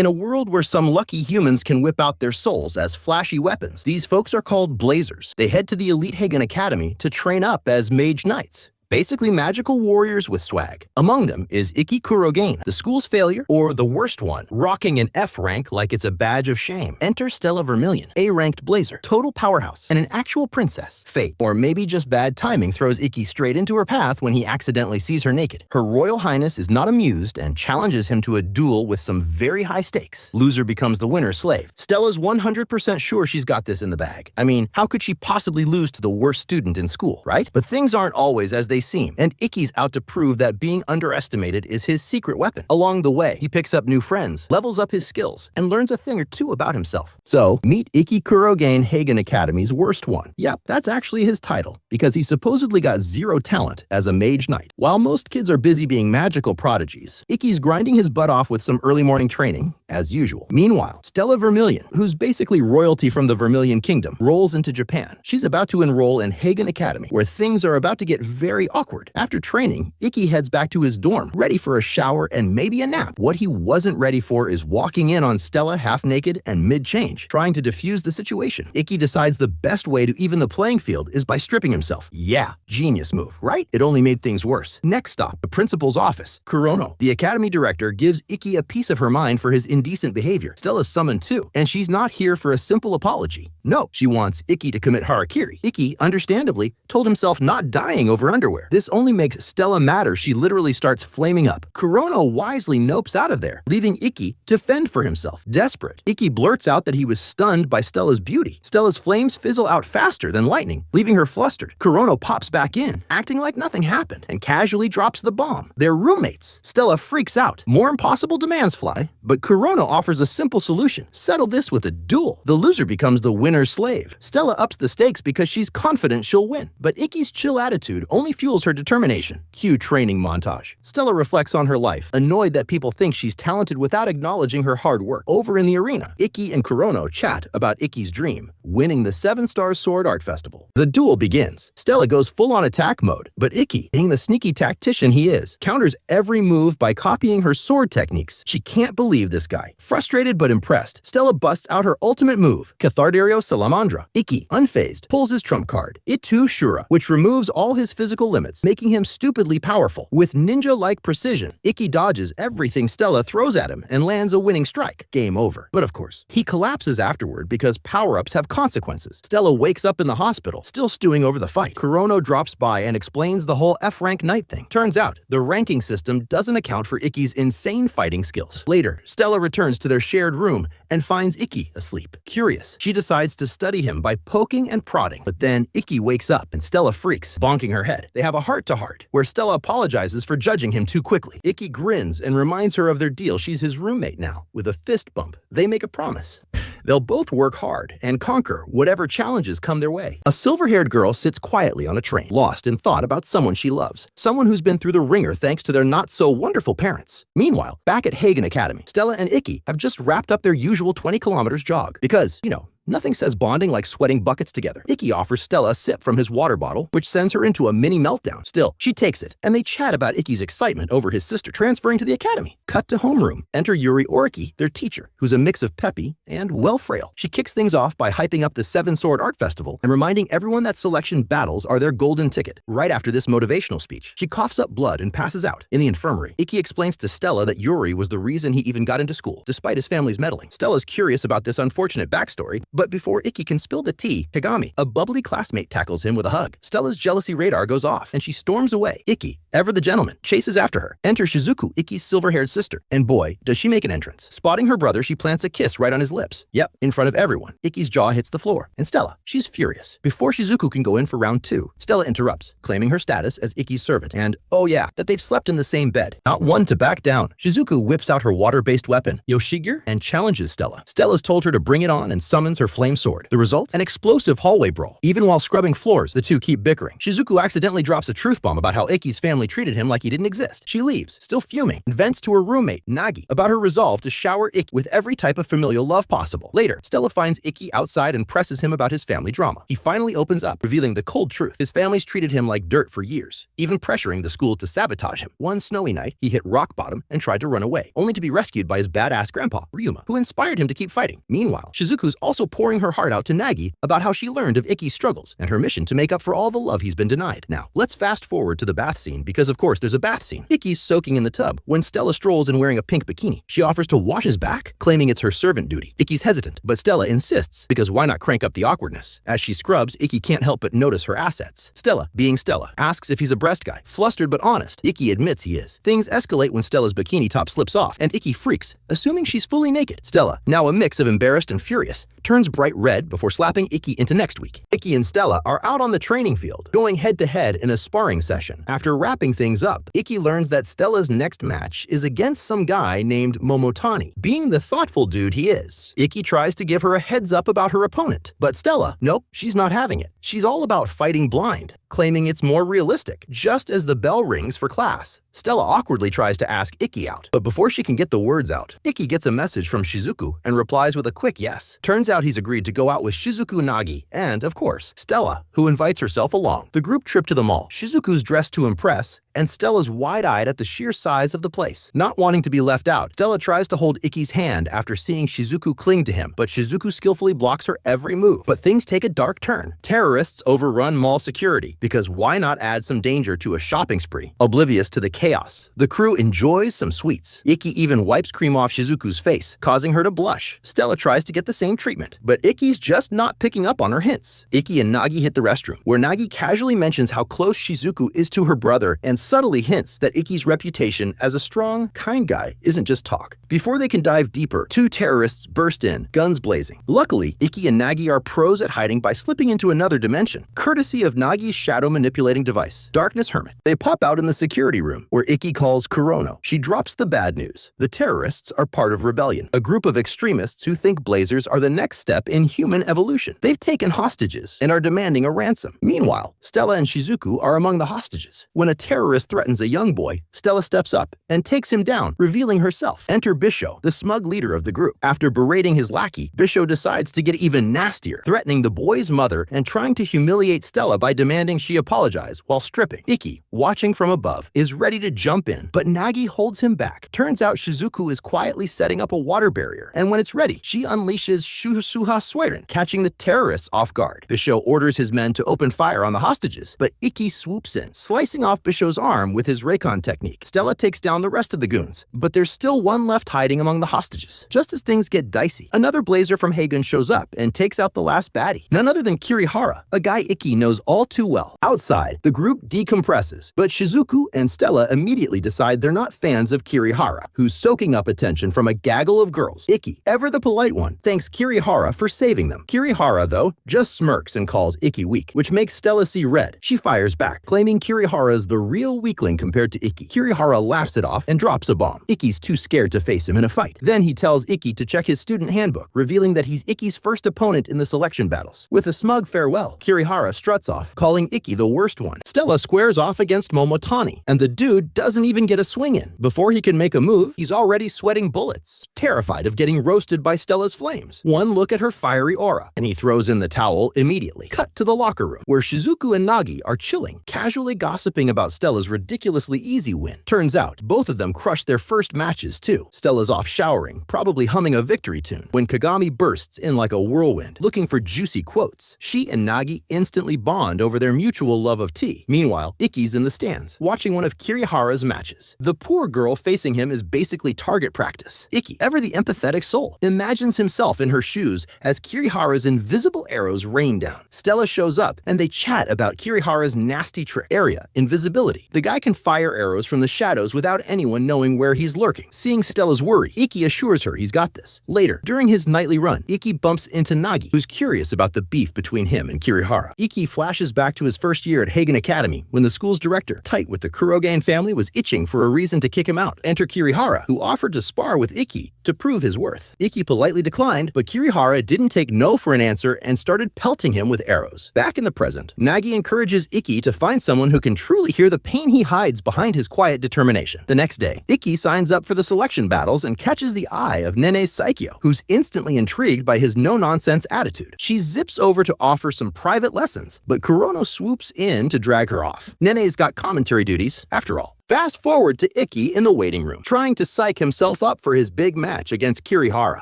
In a world where some lucky humans can whip out their souls as flashy weapons, these folks are called Blazers. They head to the elite Hagun Academy to train up as Mage-Knights. Basically magical warriors with swag. Among them is Ikki Kurogane, the school's failure, or the worst one, rocking an F rank like it's a badge of shame. Enter Stella Vermillion, A-ranked blazer, total powerhouse, and an actual princess. Fate, or maybe just bad timing, throws Ikki straight into her path when he accidentally sees her naked. Her royal highness is not amused and challenges him to a duel with some very high stakes. Loser becomes the winner's slave. Stella's 100% sure she's got this in the bag. I mean, how could she possibly lose to the worst student in school, right? But things aren't always as they seem, and Ikki's out to prove that being underestimated is his secret weapon. Along the way, he picks up new friends, levels up his skills, and learns a thing or two about himself. So, meet Ikki Kurogane, Hagun Academy's worst one. Yep, that's actually his title, because he supposedly got zero talent as a mage knight. While most kids are busy being magical prodigies, Ikki's grinding his butt off with some early morning training, as usual. Meanwhile, Stella Vermillion, who's basically royalty from the Vermilion Kingdom, rolls into Japan. She's about to enroll in Hagun Academy, where things are about to get very awkward. After training, Ikki heads back to his dorm, ready for a shower and maybe a nap. What he wasn't ready for is walking in on Stella half-naked and mid-change, trying to defuse the situation. Ikki decides the best way to even the playing field is by stripping himself. Yeah, genius move, right? It only made things worse. Next stop, the principal's office. Kurono, the academy director, gives Ikki a piece of her mind for his indecent behavior. Stella's summoned too, and she's not here for a simple apology. No, she wants Ikki to commit harakiri. Ikki, understandably, told himself not dying over underwear. This only makes Stella madder. She literally starts flaming up. Kurono wisely nopes out of there, leaving Ikki to fend for himself. Desperate, Ikki blurts out that he was stunned by Stella's beauty. Stella's flames fizzle out faster than lightning, leaving her flustered. Kurono pops back in, acting like nothing happened, and casually drops the bomb. They're roommates. Stella freaks out. More impossible demands fly, but Kurono offers a simple solution. Settle this with a duel. The loser becomes the winner's slave. Stella ups the stakes because she's confident she'll win, but Ikki's chill attitude only fuels her determination. Cue training montage. Stella reflects on her life, annoyed that people think she's talented without acknowledging her hard work. Over in the arena, Ikki and Kurono chat about Ikki's dream, winning the 7-star sword art festival. The duel begins. Stella goes full-on attack mode, but Ikki, being the sneaky tactician he is, counters every move by copying her sword techniques. She can't believe this guy. Frustrated but impressed, Stella busts out her ultimate move, Cathardario Salamandra. Ikki, unfazed, pulls his trump card, Itu Shura, which removes all his physical limits, making him stupidly powerful. With ninja-like precision, Ikki dodges everything Stella throws at him and lands a winning strike. Game over. But of course, he collapses afterward because power-ups have consequences. Stella wakes up in the hospital, still stewing over the fight. Kurono drops by and explains the whole F-rank knight thing. Turns out, the ranking system doesn't account for Ikki's insane fighting skills. Later, Stella returns to their shared room and finds Ikki asleep. Curious, she decides to study him by poking and prodding. But then Ikki wakes up and Stella freaks, bonking her head. They have a heart-to-heart, where Stella apologizes for judging him too quickly. Ikki grins and reminds her of their deal. She's his roommate now. With a fist bump, they make a promise. They'll both work hard and conquer whatever challenges come their way. A silver-haired girl sits quietly on a train, lost in thought about someone she loves. Someone who's been through the ringer thanks to their not-so-wonderful parents. Meanwhile, back at Hagun Academy, Stella and Ikki have just wrapped up their usual 20 kilometers jog. Because, nothing says bonding like sweating buckets together. Ikki offers Stella a sip from his water bottle, which sends her into a mini meltdown. Still, she takes it, and they chat about Ikki's excitement over his sister transferring to the academy. Cut to homeroom. Enter Yuri Oriki, their teacher, who's a mix of peppy and well-frail. She kicks things off by hyping up the 7-Sword Art Festival and reminding everyone that selection battles are their golden ticket. Right after this motivational speech, she coughs up blood and passes out. In the infirmary, Ikki explains to Stella that Yuri was the reason he even got into school, despite his family's meddling. Stella's curious about this unfortunate backstory, but before Ikki can spill the tea, Kagami, a bubbly classmate, tackles him with a hug. Stella's jealousy radar goes off, and she storms away. Ikki, ever the gentleman, chases after her. Enter Shizuku, Ikki's silver-haired sister. And boy, does she make an entrance. Spotting her brother, she plants a kiss right on his lips. Yep, in front of everyone. Ikki's jaw hits the floor. And Stella, she's furious. Before Shizuku can go in for round 2, Stella interrupts, claiming her status as Ikki's servant. And, oh yeah, that they've slept in the same bed. Not one to back down. Shizuku whips out her water-based weapon, Yoshigure, and challenges Stella. Stella's told her to bring it on and summons her their flame sword. The result? An explosive hallway brawl. Even while scrubbing floors, the two keep bickering. Shizuku accidentally drops a truth bomb about how Ikki's family treated him like he didn't exist. She leaves, still fuming, and vents to her roommate, Nagi, about her resolve to shower Ikki with every type of familial love possible. Later, Stella finds Ikki outside and presses him about his family drama. He finally opens up, revealing the cold truth. His family's treated him like dirt for years, even pressuring the school to sabotage him. One snowy night, he hit rock bottom and tried to run away, only to be rescued by his badass grandpa, Ryuma, who inspired him to keep fighting. Meanwhile, Shizuku's also pouring her heart out to Nagi about how she learned of Ikki's struggles and her mission to make up for all the love he's been denied. Now, let's fast forward to the bath scene because, of course, there's a bath scene. Ikki's soaking in the tub when Stella strolls in wearing a pink bikini. She offers to wash his back, claiming it's her servant duty. Ikki's hesitant, but Stella insists because why not crank up the awkwardness? As she scrubs, Ikki can't help but notice her assets. Stella, being Stella, asks if he's a breast guy. Flustered but honest, Ikki admits he is. Things escalate when Stella's bikini top slips off, and Ikki freaks, assuming she's fully naked. Stella, now a mix of embarrassed and furious, turns bright red before slapping Ikki into next week. Ikki and Stella are out on the training field, going head-to-head in a sparring session. After wrapping things up, Ikki learns that Stella's next match is against some guy named Momotani. Being the thoughtful dude he is, Ikki tries to give her a heads up about her opponent. But Stella, nope, she's not having it. She's all about fighting blind, claiming it's more realistic. Just as the bell rings for class, Stella awkwardly tries to ask Ikki out. But before she can get the words out, Ikki gets a message from Shizuku and replies with a quick yes. Turns out he's agreed to go out with Shizuku, Nagi, and, of course, Stella, who invites herself along. The group trip to the mall. Shizuku's dressed to impress, and Stella's wide-eyed at the sheer size of the place. Not wanting to be left out, Stella tries to hold Ikki's hand after seeing Shizuku cling to him, but Shizuku skillfully blocks her every move. But things take a dark turn. Terrorists overrun mall security, because why not add some danger to a shopping spree? Oblivious to the chaos, the crew enjoys some sweets. Ikki even wipes cream off Shizuku's face, causing her to blush. Stella tries to get the same treatment, but Ikki's just not picking up on her hints. Ikki and Nagi hit the restroom, where Nagi casually mentions how close Shizuku is to her brother and subtly hints that Ikki's reputation as a strong, kind guy isn't just talk. Before they can dive deeper, two terrorists burst in, guns blazing. Luckily, Ikki and Nagi are pros at hiding by slipping into another dimension, courtesy of Nagi's shadow manipulating device, Darkness Hermit. They pop out in the security room, where Ikki calls Kurono. She drops the bad news. The terrorists are part of Rebellion, a group of extremists who think blazers are the next step in human evolution. They've taken hostages and are demanding a ransom. Meanwhile, Stella and Shizuku are among the hostages. When a terrorist threatens a young boy, Stella steps up and takes him down, revealing herself. Enter Bisho, the smug leader of the group. After berating his lackey, Bisho decides to get even nastier, threatening the boy's mother and trying to humiliate Stella by demanding she apologize while stripping. Ikki, watching from above, is ready to jump in, but Nagi holds him back. Turns out Shizuku is quietly setting up a water barrier, and when it's ready, she unleashes Suha Suiren, catching the terrorists off guard. Bisho orders his men to open fire on the hostages, but Ikki swoops in, slicing off Bisho's arm with his Reikon technique. Stella takes down the rest of the goons, but there's still one left hiding among the hostages. Just as things get dicey, another blazer from Hagun shows up and takes out the last baddie, none other than Kirihara, a guy Ikki knows all too well. Outside, the group decompresses, but Shizuku and Stella immediately decide they're not fans of Kirihara, who's soaking up attention from a gaggle of girls. Ikki, ever the polite one, thanks Kirihara for saving them. Kirihara, though, just smirks and calls Ikki weak, which makes Stella see red. She fires back, claiming Kirihara's the real weakling compared to Ikki. Kirihara laughs it off and drops a bomb. Ikki's too scared to face him in a fight. Then he tells Ikki to check his student handbook, revealing that he's Ikki's first opponent in the selection battles. With a smug farewell, Kirihara struts off, calling Ikki the worst one. Stella squares off against Momotani, and the dude doesn't even get a swing in. Before he can make a move, he's already sweating bullets, terrified of getting roasted by Stella's flames. One look at her fiery aura, and he throws in the towel immediately. Cut to the locker room, where Shizuku and Nagi are chilling, casually gossiping about Stella's ridiculously easy win. Turns out, both of them crushed their first matches too. Stella's off showering, probably humming a victory tune, when Kagami bursts in like a whirlwind, looking for juicy quotes. She and Nagi instantly bond over their mutual love of tea. Meanwhile, Ikki's in the stands, watching one of Kirihara's matches. The poor girl facing him is basically target practice. Ikki, ever the empathetic soul, imagines himself in her shoes as Kirihara's invisible arrows rain down. Stella shows up, and they chat about Kirihara's nasty trick, area, invisibility. The guy can fire arrows from the shadows without anyone knowing where he's lurking. Seeing Stella's worry, Ikki assures her he's got this. Later, during his nightly run, Ikki bumps into Nagi, who's curious about the beef between him and Kirihara. Ikki flashes back to his first year at Hagun Academy, when the school's director, tight with the Kurogane family, was itching for a reason to kick him out. Enter Kirihara, who offered to spar with Ikki to prove his worth. Ikki politely declined, but Kirihara didn't take no for an answer and started pelting him with arrows. Back in the present, Nagi encourages Ikki to find someone who can truly hear the pain he hides behind his quiet determination. The next day, Ikki signs up for the selection battles and catches the eye of Nene's Saikyo, who's instantly intrigued by his no-nonsense attitude. She zips over to offer some private lessons, but Kurono swoops in to drag her off. Nene's got commentary duties, after all. Fast forward to Ikki in the waiting room, trying to psych himself up for his big match against Kirihara.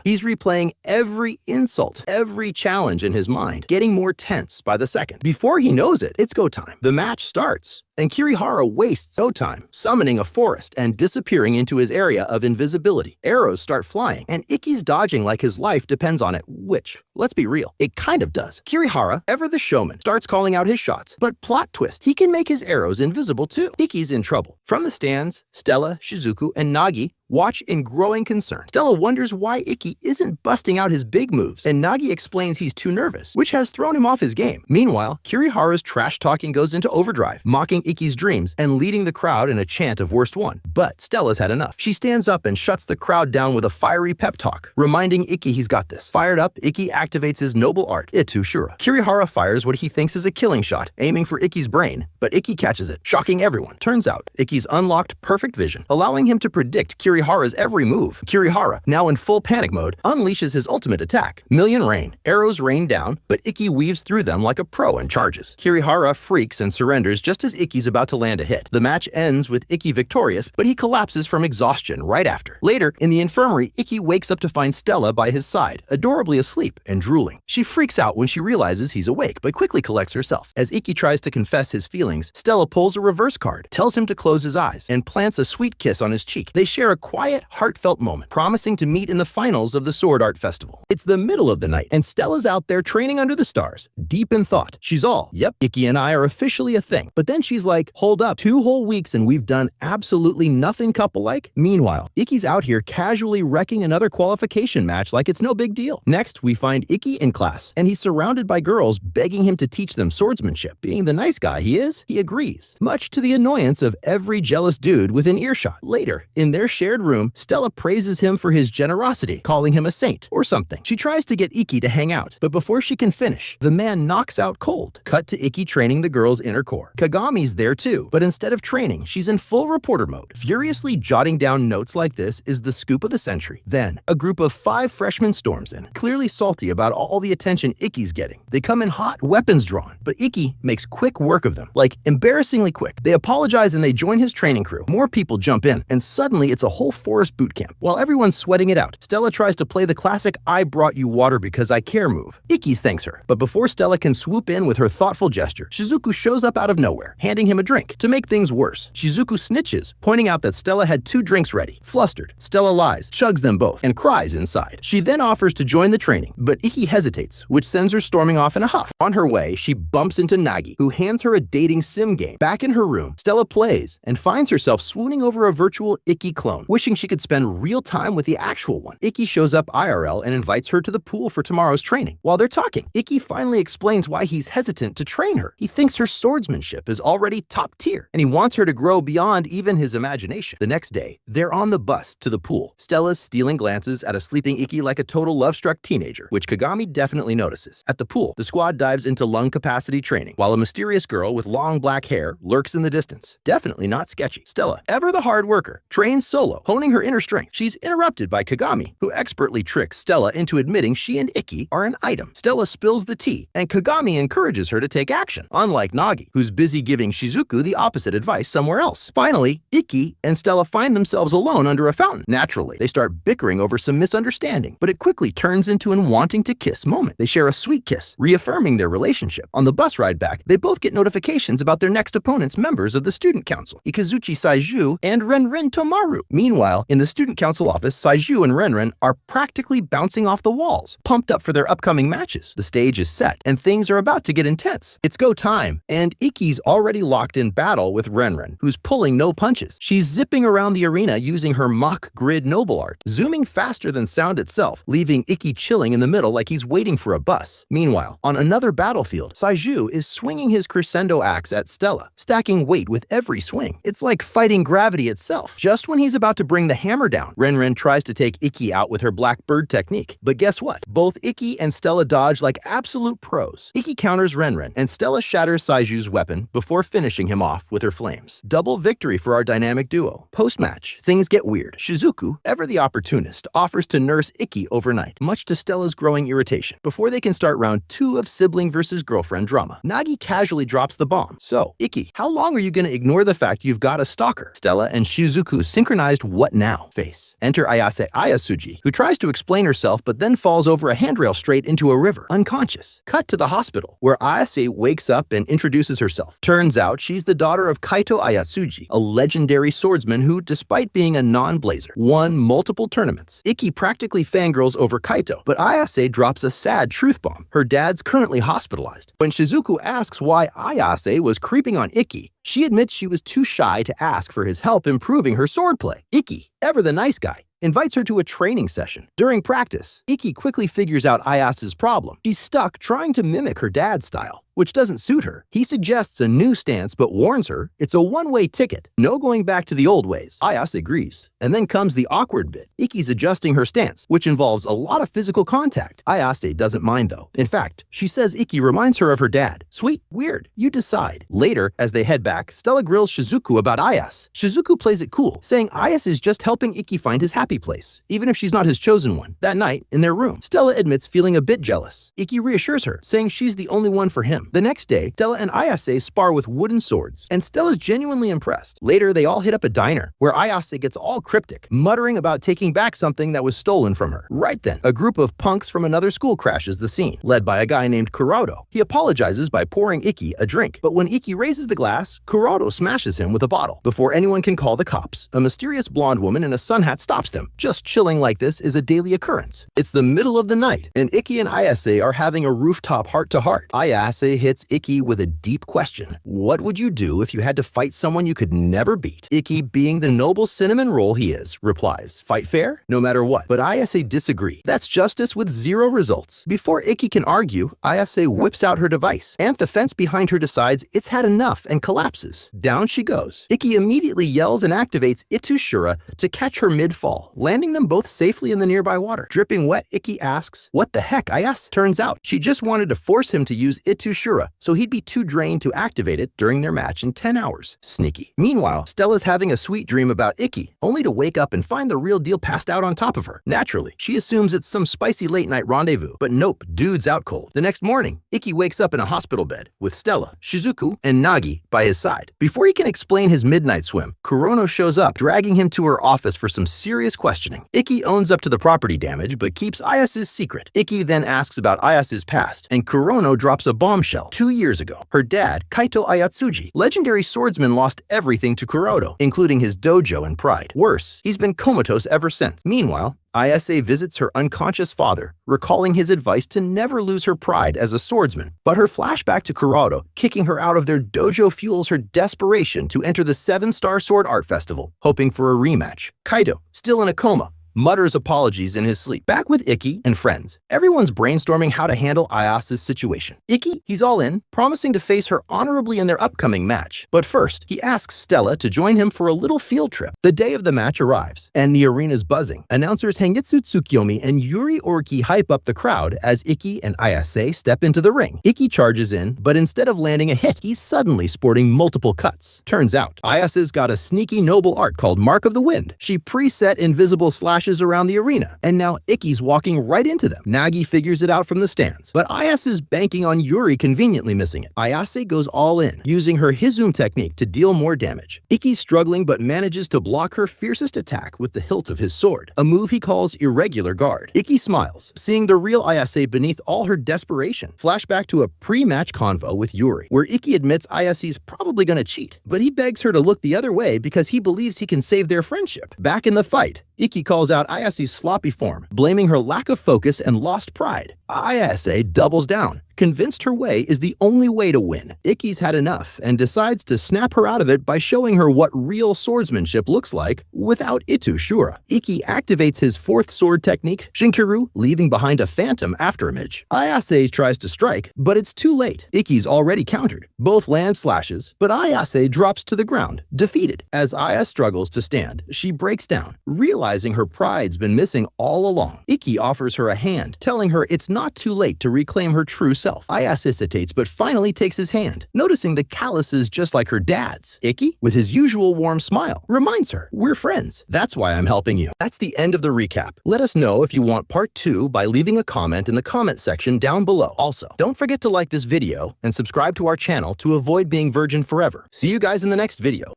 He's replaying every insult, every challenge in his mind, getting more tense by the second. Before he knows it, it's go time. The match starts, and Kirihara wastes no time, summoning a forest and disappearing into his area of invisibility. Arrows start flying, and Ikki's dodging like his life depends on it, which, let's be real, it kind of does. Kirihara, ever the showman, starts calling out his shots, but plot twist, he can make his arrows invisible too. Ikki's in trouble. From the stands, Stella, Shizuku, and Nagi watch in growing concern. Stella wonders why Ikki isn't busting out his big moves, and Nagi explains he's too nervous, which has thrown him off his game. Meanwhile, Kirihara's trash talking goes into overdrive, mocking Ikki's dreams and leading the crowd in a chant of worst one. But Stella's had enough. She stands up and shuts the crowd down with a fiery pep talk, reminding Ikki he's got this. Fired up, Ikki activates his noble art, Itu Shura. Kirihara fires what he thinks is a killing shot, aiming for Ikki's brain, but Ikki catches it, shocking everyone. Turns out, Ikki's unlocked perfect vision, allowing him to predict Kirihara's every move. Kirihara, now in full panic mode, unleashes his ultimate attack. Million Rain. Arrows rain down, but Ikki weaves through them like a pro and charges. Kirihara freaks and surrenders just as Ikki's about to land a hit. The match ends with Ikki victorious, but he collapses from exhaustion right after. Later, in the infirmary, Ikki wakes up to find Stella by his side, adorably asleep and drooling. She freaks out when she realizes he's awake, but quickly collects herself. As Ikki tries to confess his feelings, Stella pulls a reverse card, tells him to close his eyes, and plants a sweet kiss on his cheek. They share a quiet, heartfelt moment, promising to meet in the finals of the Sword Art Festival. It's the middle of the night, and Stella's out there training under the stars, deep in thought. She's all, yep, Ikki and I are officially a thing. But then she's like, hold up, 2 whole weeks and we've done absolutely nothing couple-like? Meanwhile, Ikki's out here casually wrecking another qualification match like it's no big deal. Next, we find Ikki in class, and he's surrounded by girls begging him to teach them swordsmanship. Being the nice guy he is, he agrees, much to the annoyance of every jealous dude within earshot. Later, in their shared room, Stella praises him for his generosity, calling him a saint or something. She tries to get Ikki to hang out, but before she can finish, the man knocks out cold. Cut to Ikki training the girl's inner core. Kagami's there too, but instead of training, she's in full reporter mode. Furiously jotting down notes like this is the scoop of the century. Then, a group of 5 freshmen storms in, clearly salty about all the attention Ikki's getting. They come in hot, weapons drawn, but Ikki makes quick work of them, like embarrassingly quick. They apologize and they join his training crew. More people jump in, and suddenly it's a whole forest boot camp. While everyone's sweating it out, Stella tries to play the classic I brought you water because I care move. Ikki thanks her, but before Stella can swoop in with her thoughtful gesture, Shizuku shows up out of nowhere, handing him a drink. To make things worse, Shizuku snitches, pointing out that Stella had 2 drinks ready. Flustered, Stella lies, chugs them both, and cries inside. She then offers to join the training, but Ikki hesitates, which sends her storming off in a huff. On her way, she bumps into Nagi, who hands her a dating sim game. Back in her room, Stella plays and finds herself swooning over a virtual Ikki clone, wishing she could spend real time with the actual one. Ikki shows up IRL and invites her to the pool for tomorrow's training. While they're talking, Ikki finally explains why he's hesitant to train her. He thinks her swordsmanship is already top tier, and he wants her to grow beyond even his imagination. The next day, they're on the bus to the pool. Stella's stealing glances at a sleeping Ikki like a total love-struck teenager, which Kagami definitely notices. At the pool, the squad dives into lung capacity training, while a mysterious girl with long black hair lurks in the distance. Definitely not sketchy. Stella, ever the hard worker, trains solo, honing her inner strength. She's interrupted by Kagami, who expertly tricks Stella into admitting she and Ikki are an item. Stella spills the tea, and Kagami encourages her to take action, unlike Nagi, who's busy giving Shizuku the opposite advice somewhere else. Finally, Ikki and Stella find themselves alone under a fountain. Naturally, they start bickering over some misunderstanding, but it quickly turns into an wanting to kiss moment. They share a sweet kiss, reaffirming their relationship. On the bus ride back, they both get notifications about their next opponents, members of the student council, Ikazuchi Saiju and Renren Tomaru. Meanwhile, in the student council office, Saiju and Renren are practically bouncing off the walls, pumped up for their upcoming matches. The stage is set, and things are about to get intense. It's go time, and Ikki's already locked in battle with Renren, who's pulling no punches. She's zipping around the arena using her mock grid noble art, zooming faster than sound itself, leaving Ikki chilling in the middle like he's waiting for a bus. Meanwhile, on another battlefield, Saiju is swinging his crescendo axe at Stella, stacking weight with every swing. It's like fighting gravity itself. Just when he's about to bring the hammer down. Renren tries to take Ikki out with her black bird technique. But guess what? Both Ikki and Stella dodge like absolute pros. Ikki counters Renren, and Stella shatters Saiju's weapon before finishing him off with her flames. Double victory for our dynamic duo. Post-match, things get weird. Shizuku, ever the opportunist, offers to nurse Ikki overnight, much to Stella's growing irritation. Before they can start round 2 of sibling versus girlfriend drama, Nagi casually drops the bomb. So, Ikki, how long are you going to ignore the fact you've got a stalker? Stella and Shizuku synchronized what now face. Enter Ayase Ayatsuji, who tries to explain herself but then falls over a handrail straight into a river, unconscious. Cut to the hospital, where Ayase wakes up and introduces herself. Turns out she's the daughter of Kaito Ayatsuji, a legendary swordsman who, despite being a non-blazer, won multiple tournaments. Ikki practically fangirls over Kaito, but Ayase drops a sad truth bomb. Her dad's currently hospitalized. When Shizuku asks why Ayase was creeping on Ikki, she admits she was too shy to ask for his help improving her swordplay. Ikki, ever the nice guy, invites her to a training session. During practice, Ikki quickly figures out Ayase's problem. She's stuck trying to mimic her dad's style, which doesn't suit her. He suggests a new stance but warns her it's a one-way ticket. No going back to the old ways. Ayase agrees. And then comes the awkward bit. Ikki's adjusting her stance, which involves a lot of physical contact. Ayase doesn't mind though. In fact, she says Ikki reminds her of her dad. Sweet, weird, you decide. Later, as they head back, Stella grills Shizuku about Ayase. Shizuku plays it cool, saying Ayase is just helping Ikki find his happy place, even if she's not his chosen one. That night, in their room, Stella admits feeling a bit jealous. Ikki reassures her, saying she's the only one for him. The next day, Stella and Ayase spar with wooden swords, and Stella's genuinely impressed. Later, they all hit up a diner, where Ayase gets all cryptic, muttering about taking back something that was stolen from her. Right then, a group of punks from another school crashes the scene, led by a guy named Kurodo. He apologizes by pouring Ikki a drink, but when Ikki raises the glass, Kurodo smashes him with a bottle. Before anyone can call the cops, a mysterious blonde woman in a sun hat stops them. Just chilling like this is a daily occurrence. It's the middle of the night, and Ikki and Ayase are having a rooftop heart-to-heart. Ayase hits Ikki with a deep question. What would you do if you had to fight someone you could never beat? Ikki, being the noble cinnamon roll he is, replies, fight fair? No matter what. But Ayase disagrees. That's justice with 0 results. Before Ikki can argue, Ayase whips out her device, and the fence behind her decides it's had enough and collapses. Down she goes. Ikki immediately yells and activates Itsushura to catch her mid-fall, landing them both safely in the nearby water. Dripping wet, Ikki asks, what the heck, Ayase? Turns out, she just wanted to force him to use Itsushura, so he'd be too drained to activate it during their match in 10 hours. Sneaky. Meanwhile, Stella's having a sweet dream about Ikki, only to wake up and find the real deal passed out on top of her. Naturally, she assumes it's some spicy late-night rendezvous, but nope, dude's out cold. The next morning, Ikki wakes up in a hospital bed with Stella, Shizuku, and Nagi by his side. Before he can explain his midnight swim, Kurono shows up, dragging him to her office for some serious questioning. Ikki owns up to the property damage, but keeps Ayase's secret. Ikki then asks about Ayase's past, and Kurono drops a bombshell. 2 years ago, her dad, Kaito Ayatsuji, legendary swordsman, lost everything to Kurono, including his dojo and pride. Worse, he's been comatose ever since. Meanwhile, Ayase visits her unconscious father, recalling his advice to never lose her pride as a swordsman. But her flashback to Kurono, kicking her out of their dojo, fuels her desperation to enter the 7-Star Sword Art Festival, hoping for a rematch. Kaito, still in a coma, mutters apologies in his sleep. Back with Ikki and friends, everyone's brainstorming how to handle Ayase's situation. Ikki, he's all in, promising to face her honorably in their upcoming match. But first, he asks Stella to join him for a little field trip. The day of the match arrives, and the arena's buzzing. Announcers Hengitsu Tsukiyomi and Yuri Oriki hype up the crowd as Ikki and Ayase step into the ring. Ikki charges in, but instead of landing a hit, he's suddenly sporting multiple cuts. Turns out, Ayase's got a sneaky noble art called Mark of the Wind. She preset invisible slashes around the arena, and now Ikki's walking right into them. Nagi figures it out from the stands, but Ayase is banking on Yuri conveniently missing it. Ayase goes all in, using her Hizum technique to deal more damage. Ikki's struggling but manages to block her fiercest attack with the hilt of his sword, a move he calls irregular guard. Ikki smiles, seeing the real Ayase beneath all her desperation. Flashback to a pre-match convo with Yuri, where Ikki admits Ayase's probably gonna cheat, but he begs her to look the other way because he believes he can save their friendship. Back in the fight, Ikki calls out out Ayase's sloppy form, blaming her lack of focus and lost pride. Ayase doubles down, convinced her way is the only way to win. Ikki's had enough and decides to snap her out of it by showing her what real swordsmanship looks like without Itu Shura. Ikki activates his fourth sword technique, Shinkiru, leaving behind a phantom afterimage. Ayase tries to strike, but it's too late. Ikki's already countered. Both land slashes, but Ayase drops to the ground, defeated. As Aya struggles to stand, she breaks down, realizing her pride's been missing all along. Ikki offers her a hand, telling her it's not too late to reclaim her true self. Ayase hesitates but finally takes his hand, noticing the calluses just like her dad's. Ikki, with his usual warm smile, reminds her, "We're friends. That's why I'm helping you." That's the end of the recap. Let us know if you want part 2 by leaving a comment in the comment section down below. Also, don't forget to like this video and subscribe to our channel to avoid being virgin forever. See you guys in the next video.